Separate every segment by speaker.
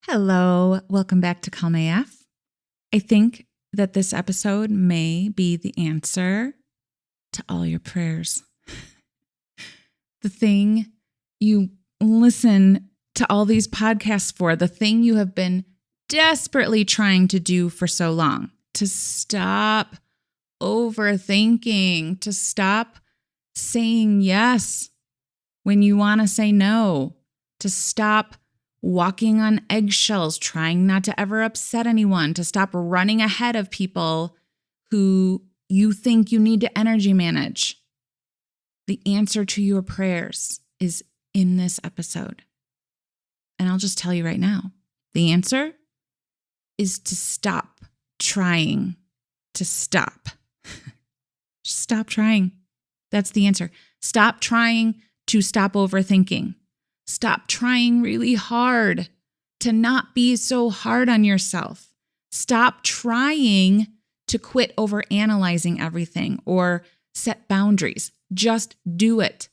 Speaker 1: Hello, welcome back to Calm AF. I think that this episode may be the answer to all your prayers. The thing you listen to all these podcasts for, the thing you have been desperately trying to do for so long, to stop overthinking, to stop saying yes when you want to say no, to stop walking on eggshells, trying not to ever upset anyone, to stop running ahead of people who you think you need to energy manage. The answer to your prayers is in this episode. And I'll just tell you right now, the answer is to stop trying to stop. Stop trying. That's the answer. Stop trying to stop overthinking. Stop trying really hard to not be so hard on yourself. Stop trying to quit overanalyzing everything or set boundaries. Just do it.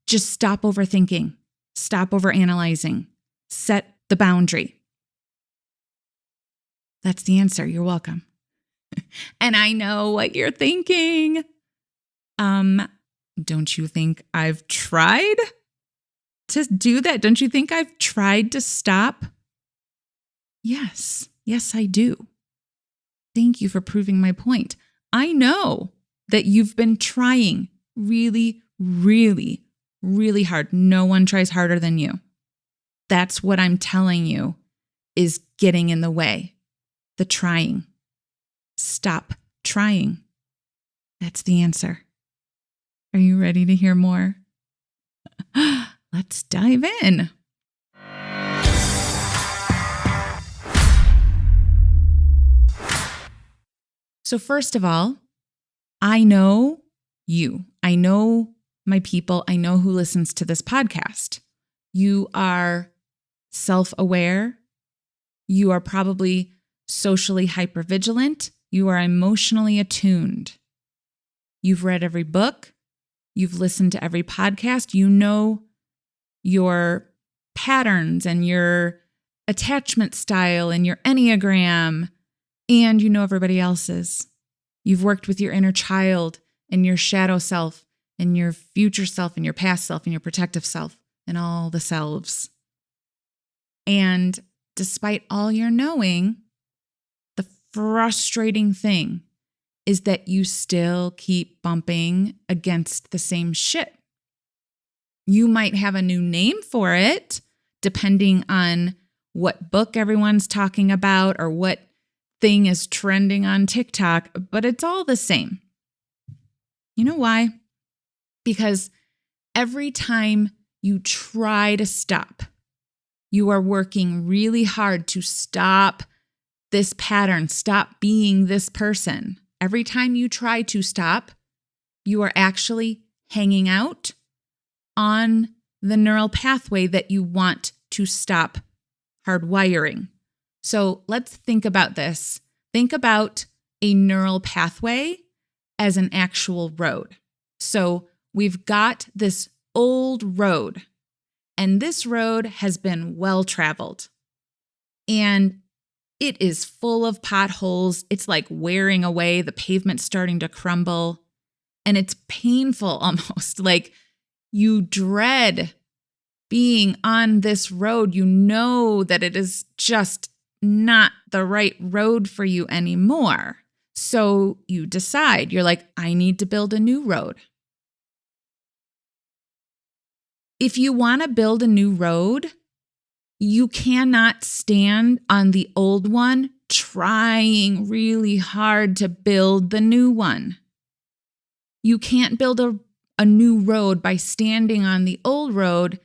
Speaker 1: Just stop overthinking. Stop overanalyzing. Set the boundary. That's the answer. You're welcome. And I know what you're thinking. Don't you think I've tried to do that? Don't you think I've tried to stop? Yes, I do. Thank you for proving my point. I know that you've been trying really, really, really hard. No one tries harder than you. That's what I'm telling you is getting in the way. The trying. Stop trying. That's the answer. Are you ready to hear more? Let's dive in. So first of all, I know you. I know my people. I know who listens to this podcast. You are self-aware. You are probably socially hypervigilant. You are emotionally attuned. You've read every book. You've listened to every podcast. You know your patterns and your attachment style and your Enneagram, and you know everybody else's. You've worked with your inner child and your shadow self and your future self and your past self and your protective self and all the selves. And despite all your knowing, the frustrating thing is that you still keep bumping against the same shit. You might have a new name for it, depending on what book everyone's talking about or what thing is trending on TikTok, but it's all the same. You know why? Because every time you try to stop, you are working really hard to stop this pattern, stop being this person. Every time you try to stop, you are actually hanging out on the neural pathway that you want to stop hardwiring. So let's think about this. Think about a neural pathway as an actual road. So we've got this old road, and this road has been well traveled. And it is full of potholes. It's like wearing away. The pavement's starting to crumble. And it's painful almost. Like you dread being on this road. You know that it is just not the right road for you anymore. So you decide, you're like, I need to build a new road. If you want to build a new road, you cannot stand on the old one trying really hard to build the new one. You can't build a new road by standing on the old road,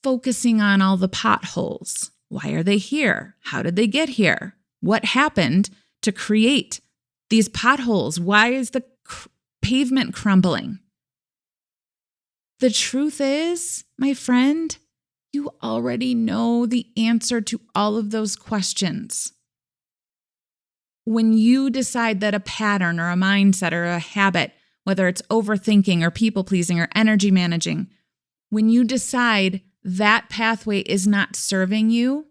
Speaker 1: focusing on all the potholes. Why are they here? How did they get here? What happened to create these potholes? Why is the pavement crumbling? The truth is, my friend, you already know the answer to all of those questions. When you decide that a pattern or a mindset or a habit, whether it's overthinking or people pleasing or energy managing, when you decide that pathway is not serving you,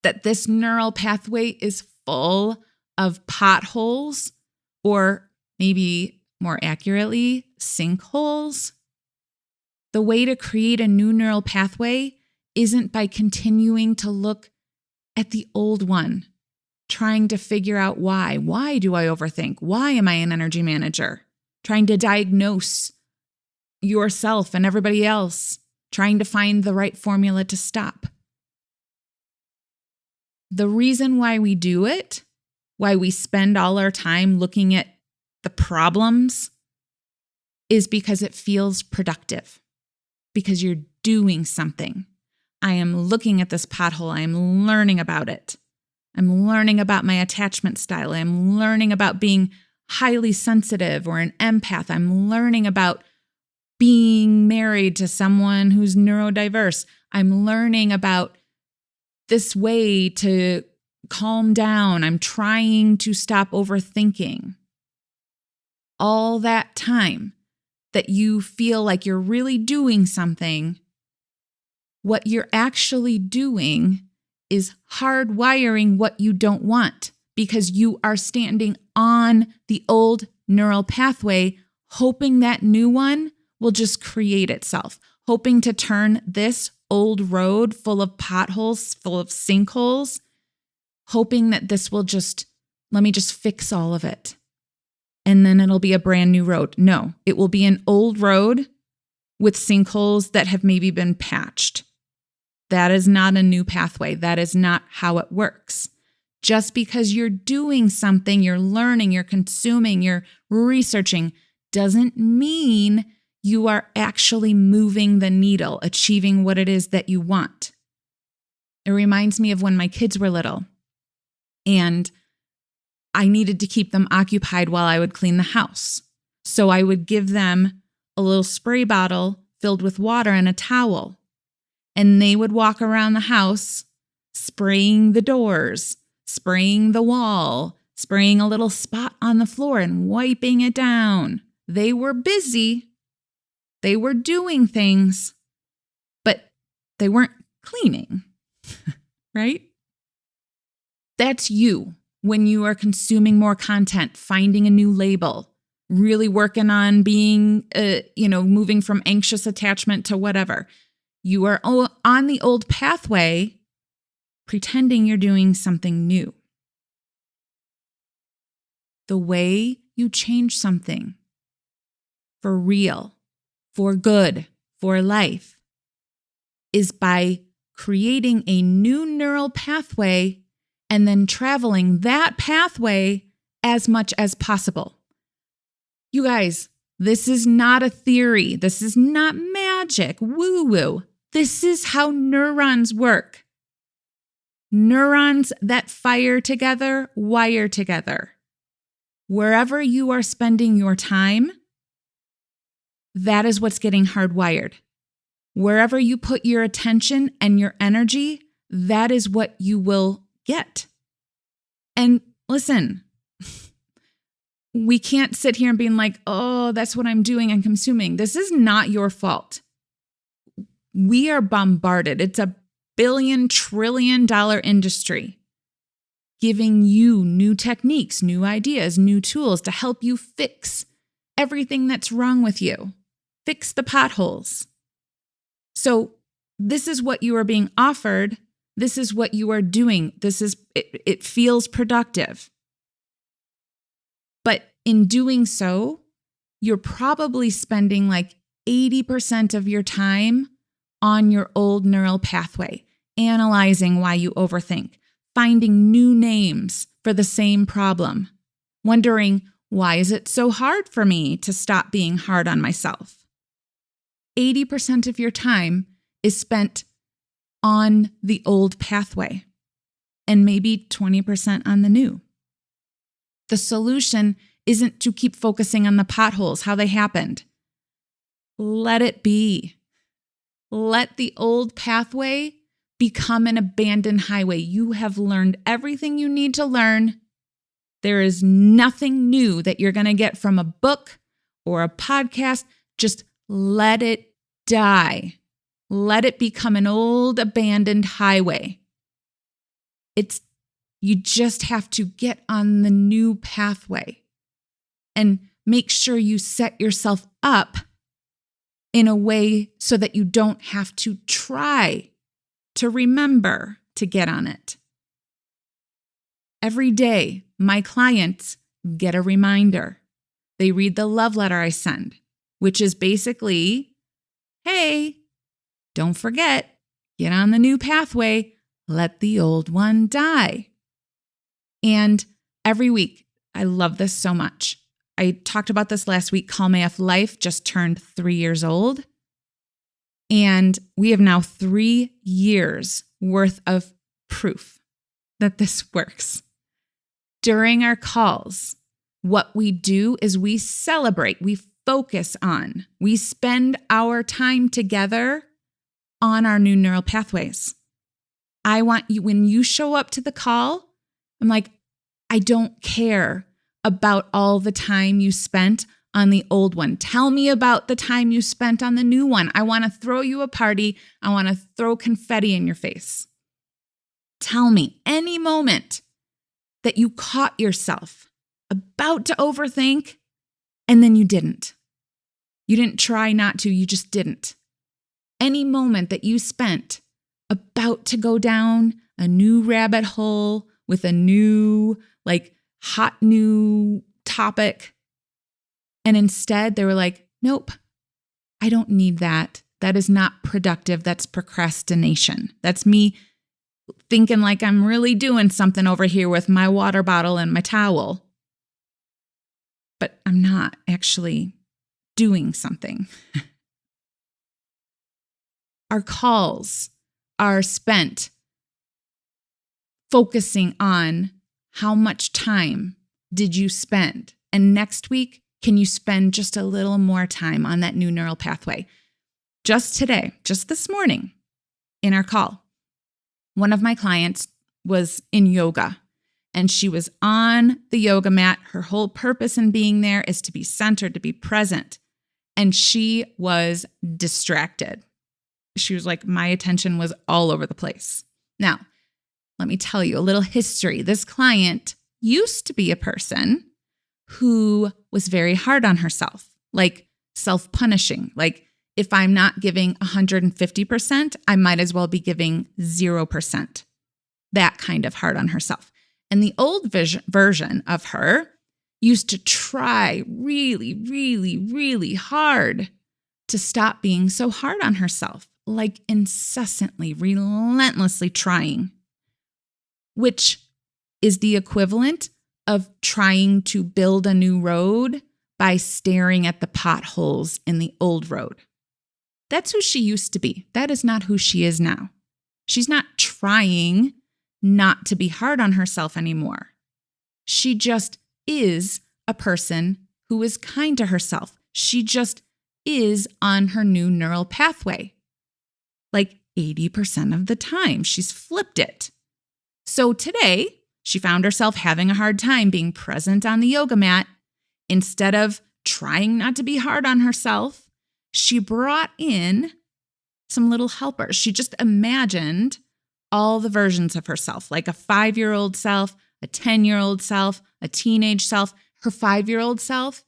Speaker 1: that this neural pathway is full of potholes, or maybe more accurately, sinkholes, the way to create a new neural pathway isn't by continuing to look at the old one, trying to figure out why. Why do I overthink? Why am I an energy manager? Trying to diagnose yourself and everybody else, trying to find the right formula to stop. The reason why we do it, why we spend all our time looking at the problems, is because it feels productive, because you're doing something. I am looking at this pothole. I am learning about it. I'm learning about my attachment style. I'm learning about being highly sensitive or an empath. I'm learning about being married to someone who's neurodiverse. I'm learning about this way to calm down. I'm trying to stop overthinking. All that time that you feel like you're really doing something, what you're actually doing is hardwiring what you don't want, because you are standing on the old neural pathway, hoping that new one will just create itself, hoping to turn this old road full of potholes, full of sinkholes, hoping that this will just, let me just fix all of it. And then it'll be a brand new road. No, it will be an old road with sinkholes that have maybe been patched. That is not a new pathway. That is not how it works. Just because you're doing something, you're learning, you're consuming, you're researching, doesn't mean you are actually moving the needle, achieving what it is that you want. It reminds me of when my kids were little and I needed to keep them occupied while I would clean the house. So I would give them a little spray bottle filled with water and a towel. And they would walk around the house spraying the doors, spraying the wall, spraying a little spot on the floor and wiping it down. They were busy. They were doing things, but they weren't cleaning, right? That's you when you are consuming more content, finding a new label, really working on being, moving from anxious attachment to whatever. You are on the old pathway, pretending you're doing something new. The way you change something for real, for good, for life, is by creating a new neural pathway and then traveling that pathway as much as possible. You guys, this is not a theory. This is not magic, woo-woo. This is how neurons work. Neurons that fire together, wire together. Wherever you are spending your time, that is what's getting hardwired. Wherever you put your attention and your energy, that is what you will get. And listen, we can't sit here and be like, oh, that's what I'm doing and consuming. This is not your fault. We are bombarded. It's a $1 billion, trillion industry giving you new techniques, new ideas, new tools to help you fix everything that's wrong with you. Fix the potholes. So this is what you are being offered. This is what you are doing. It feels productive. But in doing so, you're probably spending like 80% of your time on your old neural pathway, analyzing why you overthink, finding new names for the same problem, wondering, why is it so hard for me to stop being hard on myself? 80% of your time is spent on the old pathway and maybe 20% on the new. The solution isn't to keep focusing on the potholes, how they happened. Let it be. Let the old pathway become an abandoned highway. You have learned everything you need to learn. There is nothing new that you're going to get from a book or a podcast. Just let it die. Let it become an old abandoned highway. You just have to get on the new pathway and make sure you set yourself up in a way so that you don't have to try to remember to get on it. Every day, my clients get a reminder. They read the love letter I send, which is basically, hey, don't forget, get on the new pathway, let the old one die. And every week, I love this so much. I talked about this last week. Calm AF Life just turned 3 years old. And we have now 3 years worth of proof that this works. During our calls, what we do is we celebrate, we focus on, we spend our time together on our new neural pathways. I want you, when you show up to the call, I'm like, I don't care about all the time you spent on the old one. Tell me about the time you spent on the new one. I want to throw you a party. I want to throw confetti in your face. Tell me any moment that you caught yourself about to overthink and then you didn't. You didn't try not to, you just didn't. Any moment that you spent about to go down a new rabbit hole with a new, hot new topic. And instead they were like, nope, I don't need that. That is not productive. That's procrastination. That's me thinking like I'm really doing something over here with my water bottle and my towel. But I'm not actually doing something. Our calls are spent focusing on how much time did you spend? And next week, can you spend just a little more time on that new neural pathway? Just today, just this morning in our call, one of my clients was in yoga and she was on the yoga mat. Her whole purpose in being there is to be centered, to be present. And she was distracted. She was like, my attention was all over the place. Now, let me tell you a little history. This client used to be a person who was very hard on herself, like self-punishing. Like if I'm not giving 150%, I might as well be giving 0%. That kind of hard on herself. And the old version of her used to try really, really, really hard to stop being so hard on herself, like incessantly, relentlessly trying, which is the equivalent of trying to build a new road by staring at the potholes in the old road. That's who she used to be. That is not who she is now. She's not trying not to be hard on herself anymore. She just is a person who is kind to herself. She just is on her new neural pathway. Like 80% of the time, she's flipped it. So today, she found herself having a hard time being present on the yoga mat. Instead of trying not to be hard on herself, she brought in some little helpers. She just imagined all the versions of herself, like a 5-year-old self, a 10-year-old self, a teenage self. Her 5-year-old self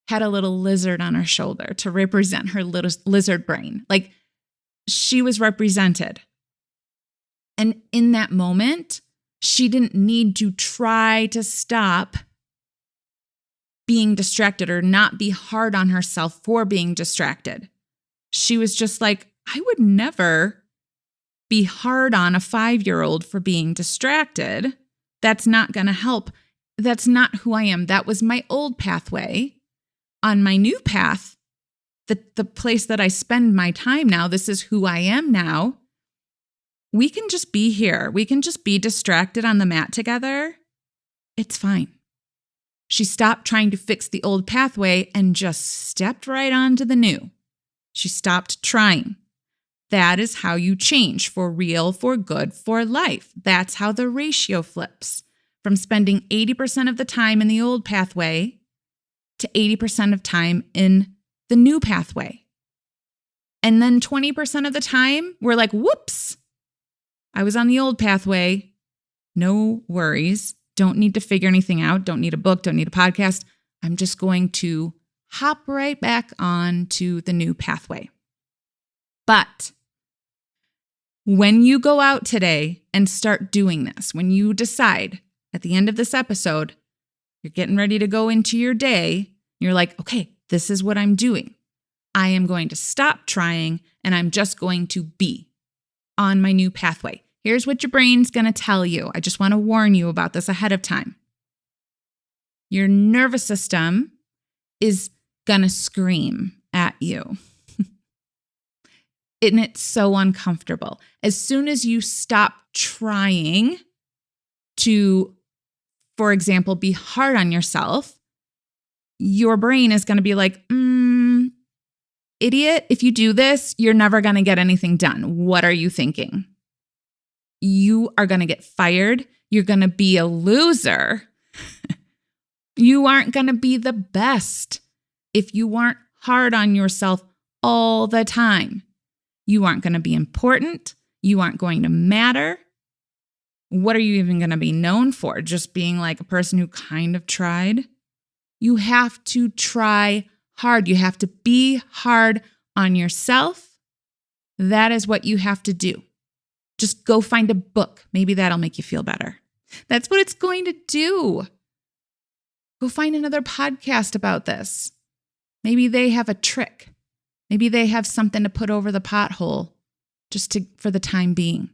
Speaker 1: had a little lizard on her shoulder to represent her little lizard brain. Like she was represented. And in that moment, she didn't need to try to stop being distracted or not be hard on herself for being distracted. She was just like, I would never be hard on a 5-year-old for being distracted. That's not going to help. That's not who I am. That was my old pathway. On my new path, the place that I spend my time now, this is who I am now. We can just be here. We can just be distracted on the mat together. It's fine. She stopped trying to fix the old pathway and just stepped right onto the new. She stopped trying. That is how you change for real, for good, for life. That's how the ratio flips from spending 80% of the time in the old pathway to 80% of time in the new pathway. And then 20% of the time, we're like, whoops, I was on the old pathway. No worries. Don't need to figure anything out. Don't need a book. Don't need a podcast. I'm just going to hop right back on to the new pathway. But when you go out today and start doing this, when you decide at the end of this episode, you're getting ready to go into your day, you're like, okay, this is what I'm doing. I am going to stop trying and I'm just going to be on my new pathway. Here's what your brain's going to tell you. I just want to warn you about this ahead of time. Your nervous system is going to scream at you. And it's so uncomfortable. As soon as you stop trying to, for example, be hard on yourself, your brain is going to be like, idiot, if you do this, you're never going to get anything done. What are you thinking? You are going to get fired. You're going to be a loser. You aren't going to be the best if you aren't hard on yourself all the time. You aren't going to be important. You aren't going to matter. What are you even going to be known for? Just being like a person who kind of tried? You have to try hard. You have to be hard on yourself. That is what you have to do. Just go find a book. Maybe that'll make you feel better. That's what it's going to do. Go find another podcast about this. Maybe they have a trick. Maybe they have something to put over the pothole for the time being.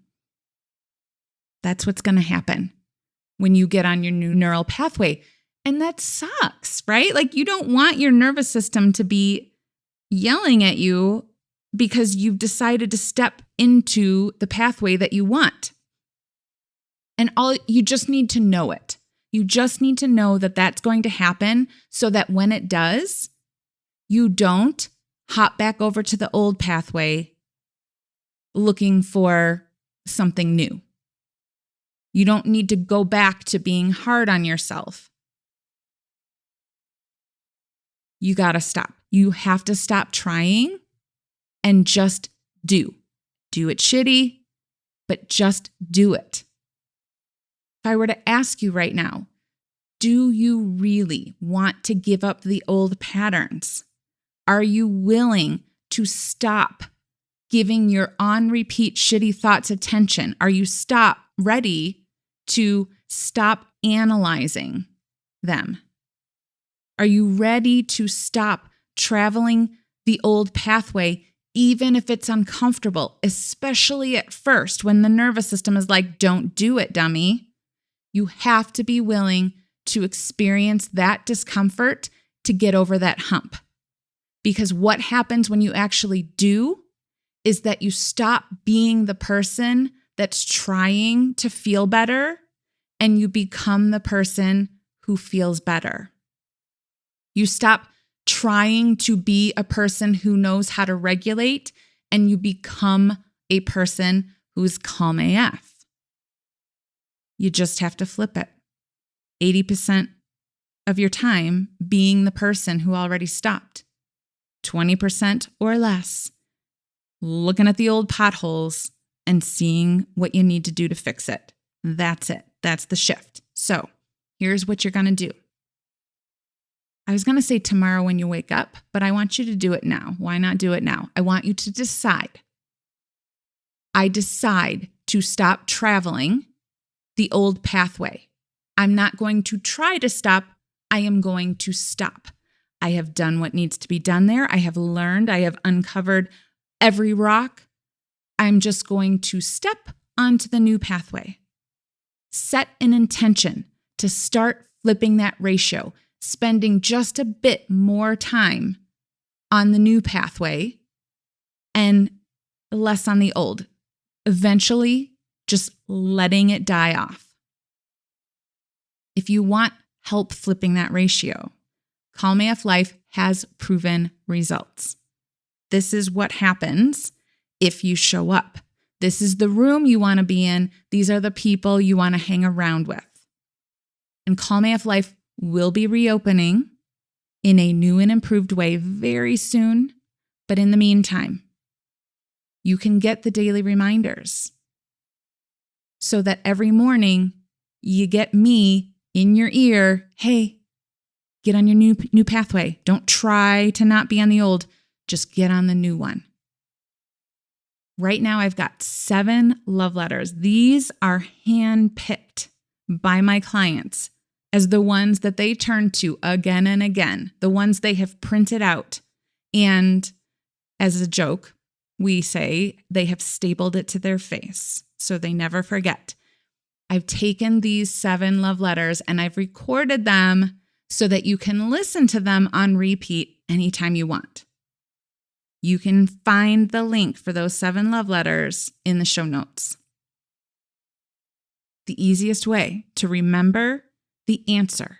Speaker 1: That's what's going to happen when you get on your new neural pathway. And that sucks, right? Like you don't want your nervous system to be yelling at you because you've decided to step into the pathway that you want. And you just need to know it. You just need to know that that's going to happen so that when it does, you don't hop back over to the old pathway looking for something new. You don't need to go back to being hard on yourself. You got to stop. You have to stop trying and just do. Do it shitty, but just do it. If I were to ask you right now, do you really want to give up the old patterns? Are you willing to stop giving your on repeat shitty thoughts attention? Are you ready to stop analyzing them? Are you ready to stop traveling the old pathway, even if it's uncomfortable, especially at first when the nervous system is like, don't do it, dummy? You have to be willing to experience that discomfort to get over that hump. Because what happens when you actually do is that you stop being the person that's trying to feel better and you become the person who feels better. You stop trying to be a person who knows how to regulate and you become a person who's calm AF. You just have to flip it. 80% of your time being the person who already stopped. 20% or less looking at the old potholes and seeing what you need to do to fix it. That's it. That's the shift. So here's what you're going to do. I was going to say tomorrow when you wake up, but I want you to do it now. Why not do it now? I want you to decide. I decide to stop traveling the old pathway. I'm not going to try to stop. I am going to stop. I have done what needs to be done there. I have learned. I have uncovered every rock. I'm just going to step onto the new pathway. Set an intention to start flipping that ratio, spending just a bit more time on the new pathway and less on the old. Eventually, just letting it die off. If you want help flipping that ratio, Calm AF Life has proven results. This is what happens if you show up. This is the room you want to be in. These are the people you want to hang around with. And Calm AF Life will be reopening in a new and improved way very soon. But in the meantime, You can get the daily reminders so that every morning you get me in your ear. Hey, get on your new pathway. Don't try to not be on the old. Just get on the new one. Right now, I've got 7 love letters. These are handpicked by my clients as the ones that they turn to again and again, the ones they have printed out. And as a joke, we say they have stapled it to their face so they never forget. I've taken these 7 love letters and I've recorded them so that you can listen to them on repeat anytime you want. You can find the link for those 7 love letters in the show notes. The easiest way to remember the answer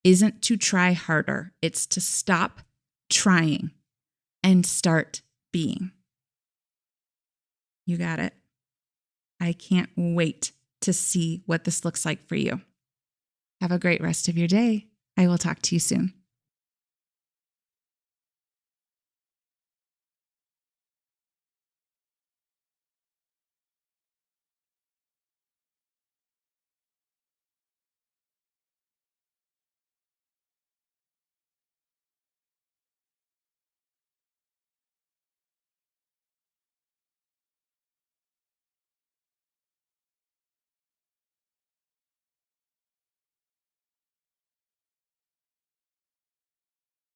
Speaker 1: isn't to try harder. It's to stop trying and start being. You got it. I can't wait to see what this looks like for you. Have a great rest of your day. I will talk to you soon.